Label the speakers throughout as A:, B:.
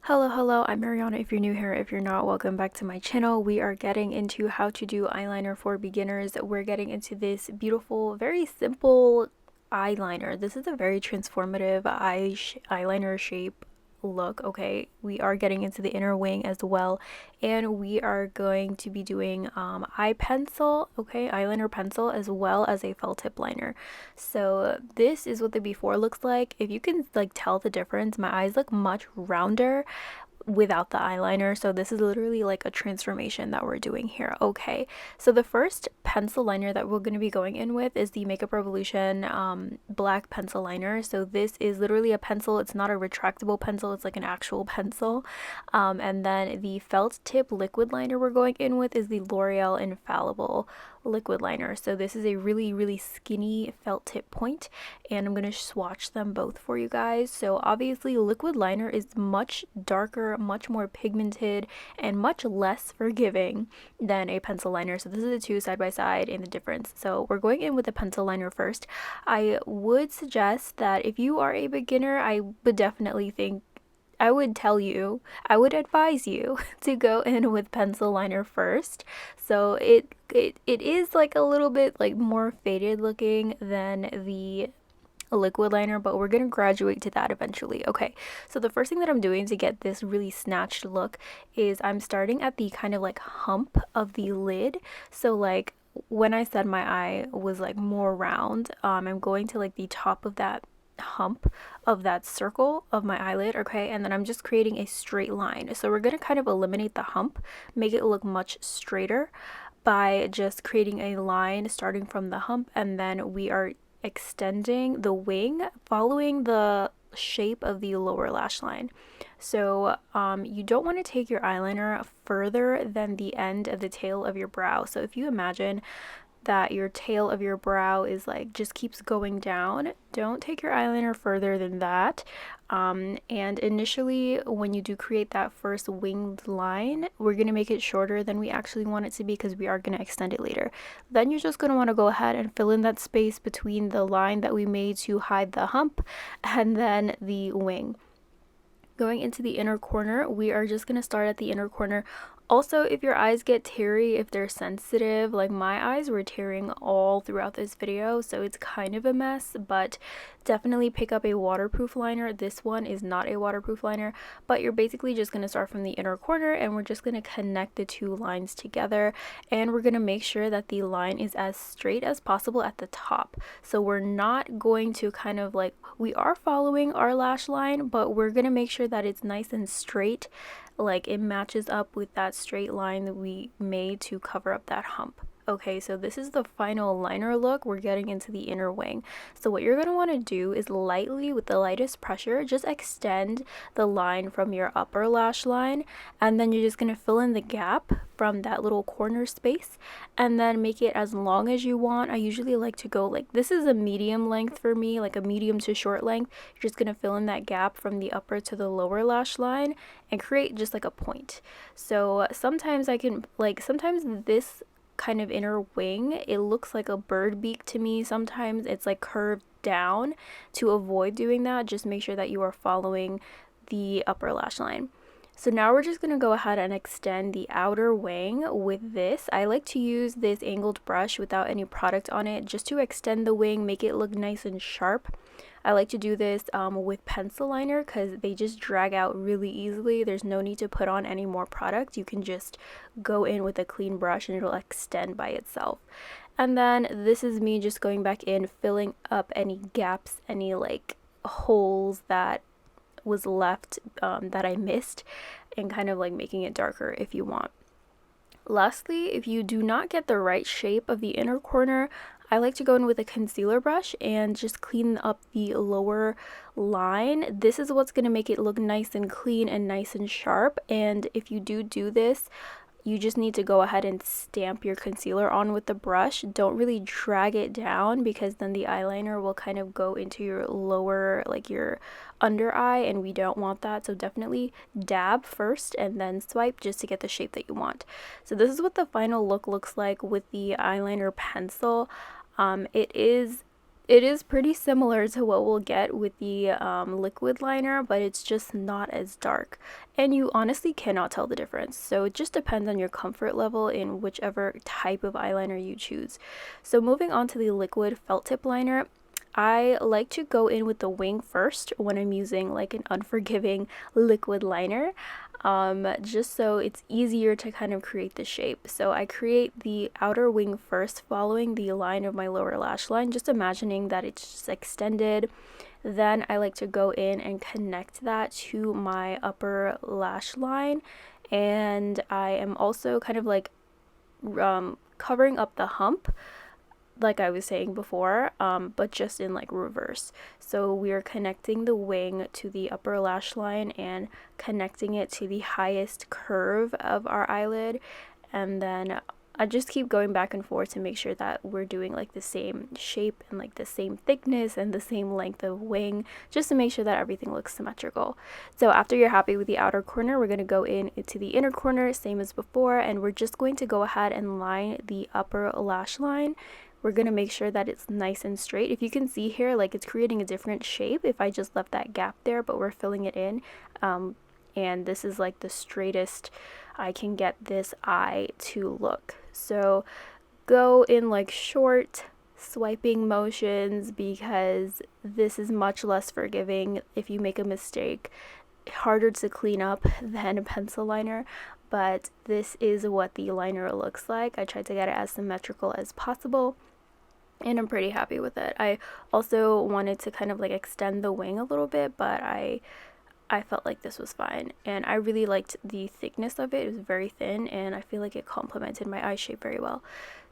A: Hello, I'm Mariana. If you're new here, if you're not, welcome back to my channel. We are getting into how to do eyeliner for beginners. We're getting into this beautiful, very simple eyeliner. This is a very transformative eyeliner shape look. Okay, we are getting into the inner wing as well, and we are going to be doing eye pencil, okay, eyeliner pencil, as well as a felt tip liner. So this is what the before looks like. If you can like tell the difference, my eyes look much rounder without the eyeliner. So this is literally like a transformation that we're doing here. Okay, so the first pencil liner that we're going to be going in with is the Makeup Revolution black pencil liner. So this is literally a pencil. It's not a retractable pencil, it's like an actual pencil. And then the felt tip liquid liner we're going in with is the L'Oreal Infallible liquid liner. So this is a really skinny felt tip point, and I'm going to swatch them both for you guys. So obviously liquid liner is much darker, much more pigmented, and much less forgiving than a pencil liner. So this is the two side by side and the difference. So we're going in with the pencil liner first. I would suggest that if you are a beginner, I would advise you to go in with pencil liner first. So it is like a little bit like more faded looking than the liquid liner, but we're gonna graduate to that eventually. Okay, so the first thing that I'm doing to get this really snatched look is I'm starting at the kind of like hump of the lid. So like when I said my eye was like more round, I'm going to like the top of that hump of that circle of my eyelid, okay, and then I'm just creating a straight line. So we're gonna kind of eliminate the hump, make it look much straighter by just creating a line starting from the hump, and then we are extending the wing following the shape of the lower lash line. So you don't want to take your eyeliner further than the end of the tail of your brow. So if you imagine that your tail of your brow is like just keeps going down, don't take your eyeliner further than that. And initially when you do create that first winged line, we're going to make it shorter than we actually want it to be because we are going to extend it later. Then you're just going to want to go ahead and fill in that space between the line that we made to hide the hump and then the wing. Going into the inner corner, we are just going to start at the inner corner. Also, if your eyes get teary, if they're sensitive, like my eyes were tearing all throughout this video, so it's kind of a mess, but definitely pick up a waterproof liner. This one is not a waterproof liner, but you're basically just going to start from the inner corner, and we're just going to connect the two lines together, and we're going to make sure that the line is as straight as possible at the top. So we're not going to kind of like, we are following our lash line, but we're going to make sure that it's nice and straight, like it matches up with that straight line that we made to cover up that hump. Okay, so this is the final liner look. We're getting into the inner wing. So what you're going to want to do is lightly, with the lightest pressure, just extend the line from your upper lash line, and then you're just going to fill in the gap from that little corner space and then make it as long as you want. I usually like to go like, this is a medium length for me, like a medium to short length. You're just going to fill in that gap from the upper to the lower lash line and create just like a point. So sometimes sometimes this kind of inner wing, it looks like a bird beak to me. Sometimes it's like curved down. To avoid doing that, just make sure that you are following the upper lash line. So now we're just going to go ahead and extend the outer wing with this. I like to use this angled brush without any product on it just to extend the wing, make it look nice and sharp. I like to do this with pencil liner because they just drag out really easily. There's no need to put on any more product. You can just go in with a clean brush and it'll extend by itself. And then this is me just going back in, filling up any gaps, any like holes that was left that I missed, and kind of like making it darker if you want. Lastly, if you do not get the right shape of the inner corner, I like to go in with a concealer brush and just clean up the lower line. This is what's going to make it look nice and clean and nice and sharp. And if you do this, you just need to go ahead and stamp your concealer on with the brush. Don't really drag it down because then the eyeliner will kind of go into your lower, like your under eye, and we don't want that. So definitely dab first and then swipe just to get the shape that you want. So this is what the final look looks like with the eyeliner pencil. It is It is pretty similar to what we'll get with the liquid liner, but it's just not as dark. And you honestly cannot tell the difference. So it just depends on your comfort level in whichever type of eyeliner you choose. So moving on to the liquid felt tip liner, I like to go in with the wing first when I'm using like an unforgiving liquid liner, just so it's easier to kind of create the shape. So I create the outer wing first, following the line of my lower lash line, just imagining that it's just extended. Then I like to go in and connect that to my upper lash line, and I am also kind of like covering up the hump like I was saying before, but just in like reverse. So we're connecting the wing to the upper lash line and connecting it to the highest curve of our eyelid, and then I just keep going back and forth to make sure that we're doing like the same shape and like the same thickness and the same length of wing, just to make sure that everything looks symmetrical. So after you're happy with the outer corner, we're going to go in into the inner corner, same as before, and we're just going to go ahead and line the upper lash line. We're going to make sure that it's nice and straight. If you can see here, like it's creating a different shape if I just left that gap there, but we're filling it in. And this is like the straightest I can get this eye to look. So go in like short swiping motions, because this is much less forgiving if you make a mistake. Harder to clean up than a pencil liner, but this is what the liner looks like. I tried to get it as symmetrical as possible, and I'm pretty happy with it. I also wanted to kind of like extend the wing a little bit, but I felt like this was fine, and I really liked the thickness of it. It was very thin, and I feel like it complemented my eye shape very well.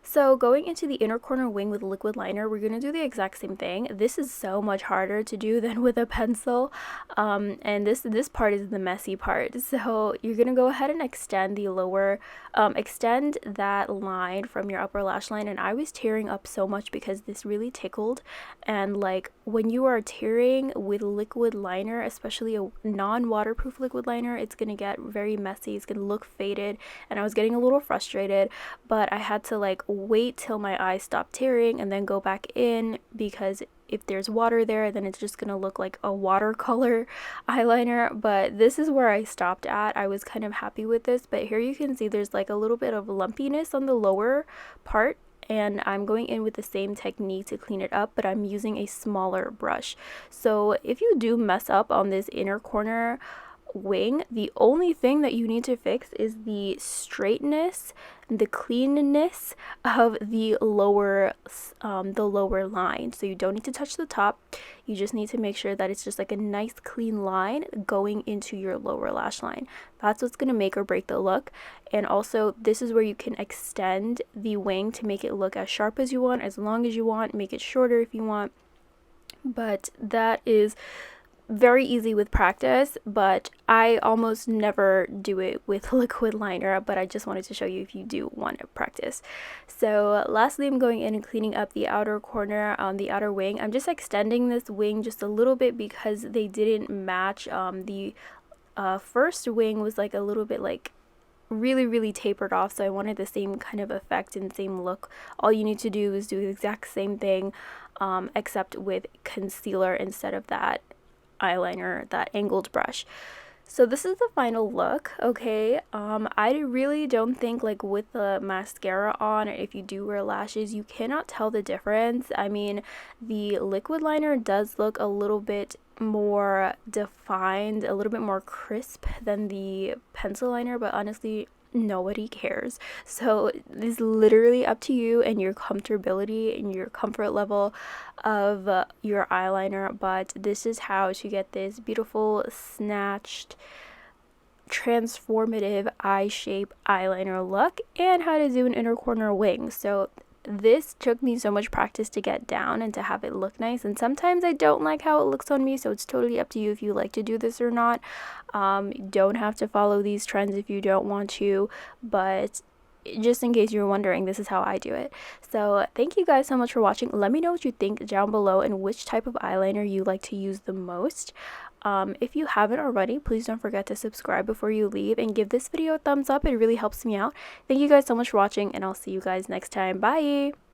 A: So going into the inner corner wing with liquid liner, we're going to do the exact same thing. This is so much harder to do than with a pencil, and this part is the messy part. So you're going to go ahead and extend the lower, extend that line from your upper lash line, and I was tearing up so much because this really tickled, and like when you are tearing with liquid liner, especially a non-waterproof liquid liner, it's going to get very messy, it's going to look faded, and I was getting a little frustrated, but I had to like wait till my eyes stopped tearing and then go back in, because if there's water there, then it's just gonna look like a watercolor eyeliner. But this is where I stopped at. I was kind of happy with this, but here you can see there's like a little bit of lumpiness on the lower part, and I'm going in with the same technique to clean it up, but I'm using a smaller brush. So if you do mess up on this inner corner wing, the only thing that you need to fix is the straightness, the cleanness of the lower line. So you don't need to touch the top, you just need to make sure that it's just like a nice clean line going into your lower lash line. That's what's going to make or break the look. And also this is where you can extend the wing to make it look as sharp as you want, as long as you want, make it shorter if you want, but that is very easy with practice. But I almost never do it with liquid liner, but I just wanted to show you if you do want to practice. So lastly, I'm going in and cleaning up the outer corner on the outer wing. I'm just extending this wing just a little bit because they didn't match. The first wing was like a little bit like really tapered off, so I wanted the same kind of effect and same look. All you need to do is do the exact same thing, except with concealer instead of that eyeliner, that angled brush. So this is the final look. Okay, I really don't think like with the mascara on, if you do wear lashes, you cannot tell the difference. I mean, the liquid liner does look a little bit more defined, a little bit more crisp than the pencil liner, but honestly nobody cares. So it's literally up to you and your comfortability and your comfort level of your eyeliner, but this is how to get this beautiful snatched transformative eye shape eyeliner look, and how to do an inner corner wing. So this took me so much practice to get down and to have it look nice, and sometimes I don't like how it looks on me, so it's totally up to you if you like to do this or not. You don't have to follow these trends if you don't want to, but just in case you're wondering, this is how I do it. So thank you guys so much for watching. Let me know what you think down below and which type of eyeliner you like to use the most. If you haven't already, please don't forget to subscribe before you leave and give this video a thumbs up. It really helps me out. Thank you guys so much for watching, and I'll see you guys next time. Bye!